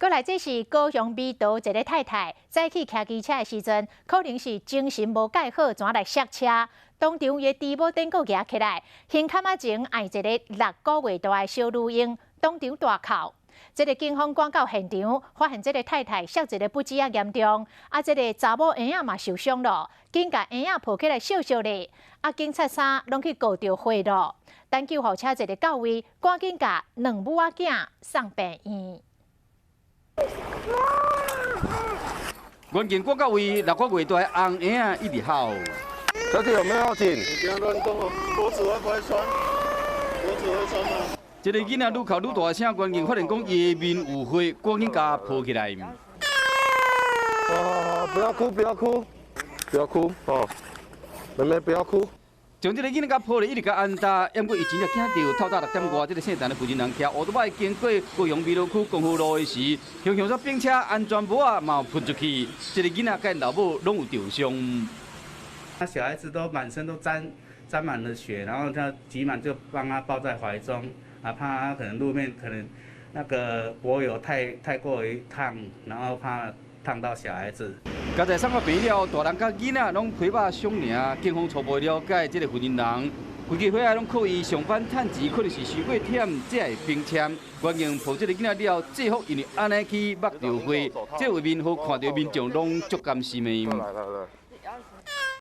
过来，这是高雄美岛一个太太，早起骑机车的时阵，可能是精神无介好，怎来刹车，当场伊的猪母顶个压起来，胸坎仔前挨一个6个月大的小女婴，当场大哭。这个警方赶到现场，发现这个太太摔一个不止啊严重，这个查某婴仔嘛受伤了，紧甲婴仔抱起来笑笑咧，警察衫拢去告着回咯。等救护车一个到位，赶紧甲2母仔囝送病院。 关键赶到位，6个月大的红婴仔一直哭。小姐有没有要紧？你不要乱动哦，脖子会不会酸？脖子会酸吗？一个囡仔愈哭愈大声，关键发现讲伊的面有血，赶紧甲抱起来。不要哭，不要哭，不要哭哦，妹妹不要哭。 将这个囡仔甲抱咧，一直甲安搭，不过伊真正惊到透早6点外，这个姓陈的负责人骑乌托邦经过高雄美路区光复路的时，向说并且安全帽啊嘛喷出去，这个囡仔甲老母拢有重伤。那小孩子都满身都沾满了血，然后他急忙就帮他抱在怀中，怕他可能路面可能那个柏油太过于烫，然后怕烫到小孩子。 刚才送到病了，大人甲囡仔拢皮肉伤尔。警方初步了解，这个负责人规个伙仔拢靠伊上班趁钱，可能是受过忝才会并签。关键抱这个囡仔了，制服因为安尼去抹着血，这画面好看到民众拢足甘心的。来。